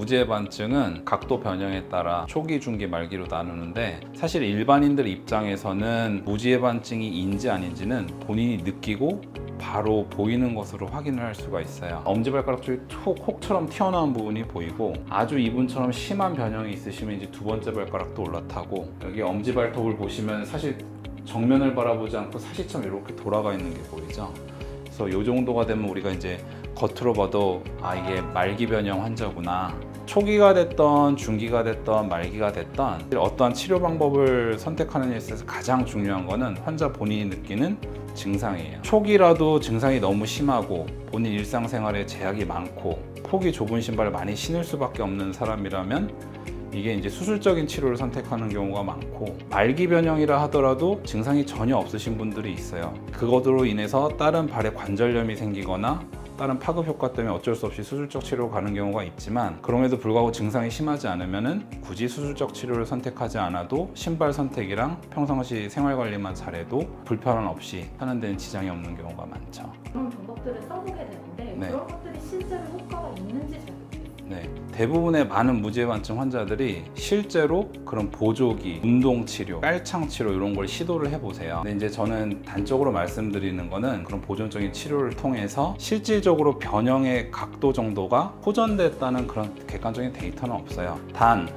무지해반증은 각도 변형에 따라 초기, 중기, 말기로 나누는데 사실 일반인들 입장에서는 무지해반증이 아닌지는 본인이 느끼고 바로 보이는 것으로 확인을 할 수가 있어요. 엄지발가락 쪽에 혹처럼 튀어나온 부분이 보이고, 아주 이분처럼 심한 변형이 있으시면 이제 두 번째 발가락도 올라타고, 여기 엄지발톱을 보시면 사실 정면을 바라보지 않고 사시처럼 이렇게 돌아가 있는 게 보이죠. 그래서 이 정도가 되면 우리가 이제 겉으로 봐도 이게 말기 변형 환자구나. 초기가 됐던 중기가 됐던 말기가 됐던 어떠한 치료 방법을 선택하는 데 있어서 가장 중요한 거는 환자 본인이 느끼는 증상이에요. 초기라도 증상이 너무 심하고 본인 일상생활에 제약이 많고 폭이 좁은 신발을 많이 신을 수밖에 없는 사람이라면 이게 이제 수술적인 치료를 선택하는 경우가 많고, 말기 변형이라 하더라도 증상이 전혀 없으신 분들이 있어요. 그것으로 인해서 다른 발에 관절염이 생기거나 다른 파급 효과 때문에 어쩔 수 없이 수술적 치료로 가는 경우가 있지만, 그럼에도 불구하고 증상이 심하지 않으면은 굳이 수술적 치료를 선택하지 않아도 신발 선택이랑 평상시 생활 관리만 잘해도 불편함 없이 하는 데는 지장이 없는 경우가 많죠. 그런 방법들을 써보게 되는데 네. 그런 것들이 실제로 효과가 있는지 잘 모르겠어요. 네, 대부분의 많은 무지해반증 환자들이 실제로 그런 보조기, 운동치료, 깔창치료 이런 걸 시도를 해보세요. 근데 이제 저는 단적으로 말씀드리는 거는 그런 보존적인 치료를 통해서 실질적으로 변형의 각도 정도가 호전됐다는 그런 객관적인 데이터는 없어요. 단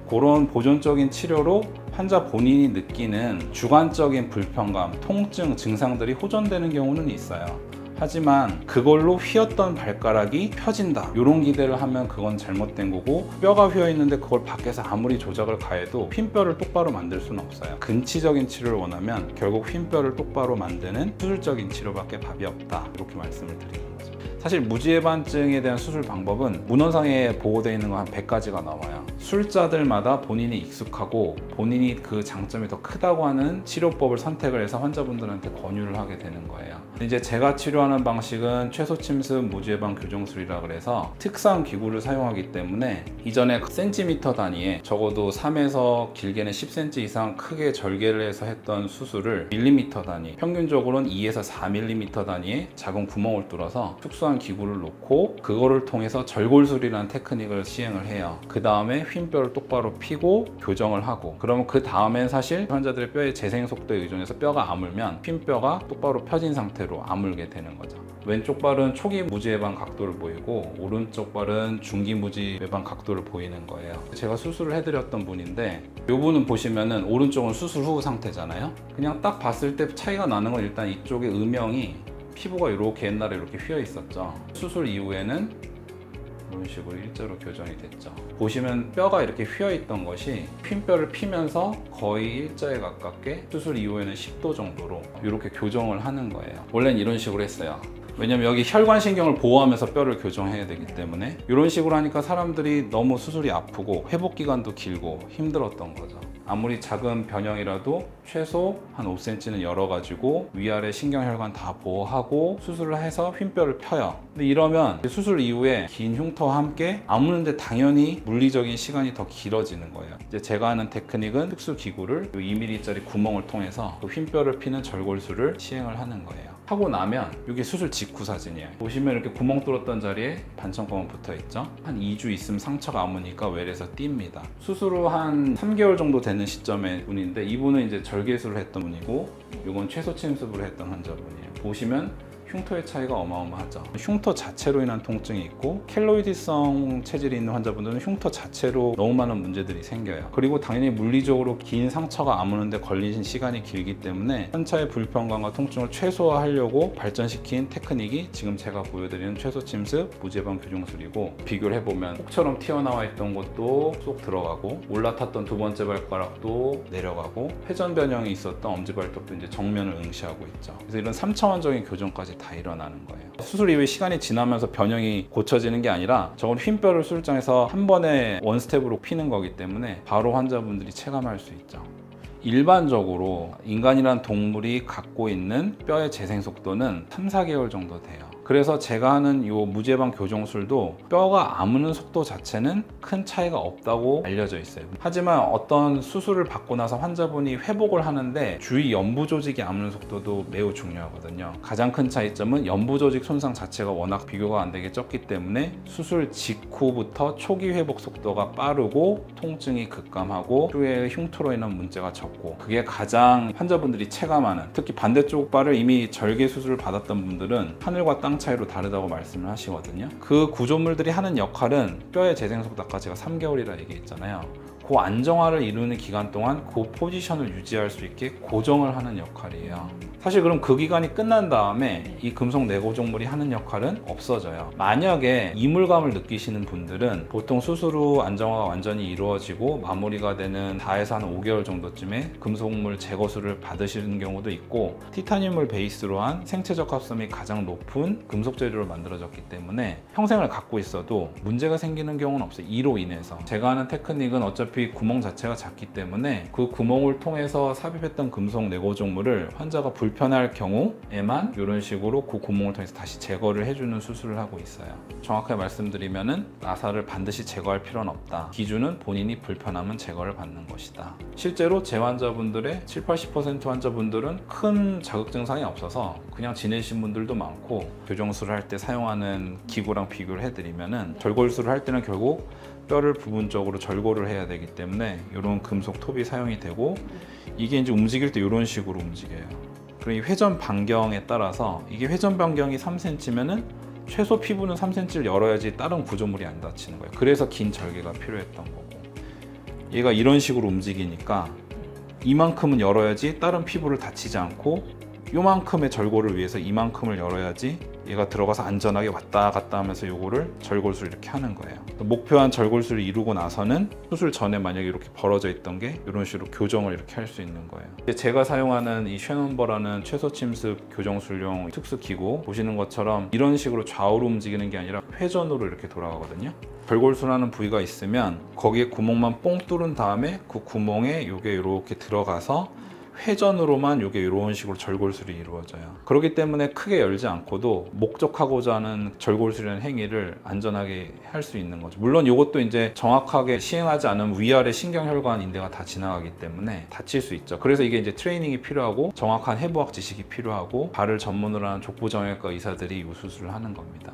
그런 보존적인 치료로 환자 본인이 느끼는 주관적인 불편감, 통증, 증상들이 호전되는 경우는 있어요. 하지만 그걸로 휘었던 발가락이 펴진다, 이런 기대를 하면 그건 잘못된 거고, 뼈가 휘어 있는데 그걸 밖에서 아무리 조작을 가해도 흰뼈를 똑바로 만들 수는 없어요. 근치적인 치료를 원하면 결국 흰뼈를 똑바로 만드는 수술적인 치료밖에 답이 없다, 이렇게 말씀을 드리는 거죠. 사실 무지해반증에 대한 수술 방법은 문헌상에 보고되어 있는 거 한 100가지가 넘어요. 술자들마다 본인이 익숙하고 본인이 그 장점이 더 크다고 하는 치료법을 선택을 해서 환자분들한테 권유를 하게 되는 거예요. 이제 제가 치료하는 방식은 최소침습 무지해반 교정술이라 그래서 특수한 기구를 사용하기 때문에 이전에 센티미터 단위에 적어도 3에서 길게는 10cm 이상 크게 절개를 해서 했던 수술을 밀리미터 단위, 평균적으로는 2에서 4mm 단위의 작은 구멍을 뚫어서 특수한 기구를 놓고 그거를 통해서 절골술이라는 테크닉을 시행을 해요. 그 다음에 휜뼈를 똑바로 피고 교정을 하고, 그러면 그 다음엔 사실 환자들의 뼈의 재생 속도에 의존해서 뼈가 아물면 휜뼈가 똑바로 펴진 상태로 아물게 되는 거죠. 왼쪽 발은 초기 무지해반 각도를 보이고 오른쪽 발은 중기 무지해반 각도를 보이는 거예요. 제가 수술을 해드렸던 분인데, 이 분은 보시면은 오른쪽은 수술 후 상태잖아요. 그냥 딱 봤을 때 차이가 나는 건 일단 이쪽에 음영이, 피부가 이렇게 옛날에 이렇게 휘어 있었죠. 수술 이후에는 이런 식으로 일자로 교정이 됐죠. 보시면 뼈가 이렇게 휘어 있던 것이 휜뼈를 피면서 거의 일자에 가깝게 수술 이후에는 10도 정도로 이렇게 교정을 하는 거예요. 원래는 이런 식으로 했어요. 왜냐면 여기 혈관신경을 보호하면서 뼈를 교정해야 되기 때문에 이런 식으로 하니까 사람들이 너무 수술이 아프고 회복 기간도 길고 힘들었던 거죠. 아무리 작은 변형이라도 최소 한 5cm는 열어가지고 위아래 신경혈관 다 보호하고 수술을 해서 휜뼈를 펴요. 근데 이러면 수술 이후에 긴 흉터와 함께 아무는데 당연히 물리적인 시간이 더 길어지는 거예요. 이제 제가 하는 테크닉은 특수 기구를 2mm짜리 구멍을 통해서 그 휜뼈를 피는 절골술을 시행을 하는 거예요. 하고 나면 이게 수술 직후 사진이에요. 보시면 이렇게 구멍 뚫었던 자리에 반창고만 붙어 있죠. 한 2주 있으면 상처가 아무니까 외래에서 띱니다. 수술 후 한 3개월 정도 되는 시점의 분인데, 이분은 이제 절개술을 했던 분이고 이건 최소침습을 했던 환자분이에요. 보시면 흉터의 차이가 어마어마하죠. 흉터 자체로 인한 통증이 있고, 켈로이드성 체질이 있는 환자분들은 흉터 자체로 너무 많은 문제들이 생겨요. 그리고 당연히 물리적으로 긴 상처가 아무는데 걸리신 시간이 길기 때문에 환자의 불편감과 통증을 최소화하려고 발전시킨 테크닉이 지금 제가 보여드리는 최소침습 무지해반 교정술이고, 비교를 해보면 혹처럼 튀어나와 있던 것도 쏙 들어가고, 올라탔던 두 번째 발가락도 내려가고, 회전 변형이 있었던 엄지발톱도 이제 정면을 응시하고 있죠. 그래서 이런 3차원적인 교정까지 다 일어나는 거예요. 수술 이후에 시간이 지나면서 변형이 고쳐지는 게 아니라 저건 휜뼈를 수술장에서 한 번에 원스텝으로 피는 거기 때문에 바로 환자분들이 체감할 수 있죠. 일반적으로 인간이란 동물이 갖고 있는 뼈의 재생 속도는 3, 4개월 정도 돼요. 그래서 제가 하는 이 무제방 교정술도 뼈가 아무는 속도 자체는 큰 차이가 없다고 알려져 있어요. 하지만 어떤 수술을 받고 나서 환자분이 회복을 하는데 주위 연부 조직이 아무는 속도도 매우 중요하거든요. 가장 큰 차이점은 연부 조직 손상 자체가 워낙 비교가 안 되게 적기 때문에 수술 직후부터 초기 회복 속도가 빠르고 통증이 급감하고 추후에 흉터로 인한 문제가 적고, 그게 가장 환자분들이 체감하는, 특히 반대쪽 발을 이미 절개 수술을 받았던 분들은 하늘과 땅 차이로 다르다고 말씀을 하시거든요. 그 구조물들이 하는 역할은 뼈의 재생 속도, 아까 제가 3개월이라 얘기했잖아요. 그 안정화를 이루는 기간 동안 그 포지션을 유지할 수 있게 고정을 하는 역할이에요. 사실 그럼 그 기간이 끝난 다음에 이 금속 내고정물이 하는 역할은 없어져요. 만약에 이물감을 느끼시는 분들은 보통 수술 후 안정화가 완전히 이루어지고 마무리가 되는 4에서 한 5개월 정도쯤에 금속물 제거술을 받으시는 경우도 있고, 티타늄을 베이스로 한 생체 적합성이 가장 높은 금속 재료로 만들어졌기 때문에 평생을 갖고 있어도 문제가 생기는 경우는 없어요. 이로 인해서. 제가 하는 테크닉은 어차피 구멍 자체가 작기 때문에 그 구멍을 통해서 삽입했던 금속 내고정물을 환자가 불편할 경우에만 이런 식으로 그 구멍을 통해서 다시 제거를 해주는 수술을 하고 있어요. 정확하게 말씀드리면은 나사를 반드시 제거할 필요는 없다. 기준은 본인이 불편하면 제거를 받는 것이다. 실제로 제 환자분들의 70-80% 환자분들은 큰 자극 증상이 없어서 그냥 지내신 분들도 많고, 교정술을 할 때 사용하는 기구랑 비교를 해드리면은 절골술을 할 때는 결국 뼈를 부분적으로 절골을 해야 되기 때문에 이런 금속 톱이 사용이 되고, 이게 이제 움직일 때 이런 식으로 움직여요. 그리고 이 회전 반경에 따라서, 이게 회전 반경이 3cm면은 최소 피부는 3cm를 열어야지 다른 구조물이 안 다치는 거예요. 그래서 긴 절개가 필요했던 거고, 얘가 이런 식으로 움직이니까 이만큼은 열어야지 다른 피부를 다치지 않고, 요만큼의 절골을 위해서 이만큼을 열어야지 얘가 들어가서 안전하게 왔다 갔다 하면서 요거를 절골술 이렇게 하는 거예요. 목표한 절골술을 이루고 나서는 수술 전에 만약에 이렇게 벌어져 있던 게 이런 식으로 교정을 이렇게 할 수 있는 거예요. 제가 사용하는 이 쉐논버라는 최소 침습 교정술용 특수 기구, 보시는 것처럼 이런 식으로 좌우로 움직이는 게 아니라 회전으로 이렇게 돌아가거든요. 절골술하는 부위가 있으면 거기에 구멍만 뽕 뚫은 다음에 그 구멍에 요게 이렇게 들어가서 회전으로만 이게 이런 식으로 절골술이 이루어져요. 그렇기 때문에 크게 열지 않고도 목적하고자 하는 절골술이라는 행위를 안전하게 할 수 있는 거죠. 물론 이것도 이제 정확하게 시행하지 않으면 위아래 신경혈관 인대가 다 지나가기 때문에 다칠 수 있죠. 그래서 이게 이제 트레이닝이 필요하고 정확한 해부학 지식이 필요하고 발을 전문으로 하는 족부정형외과 의사들이 이 수술을 하는 겁니다.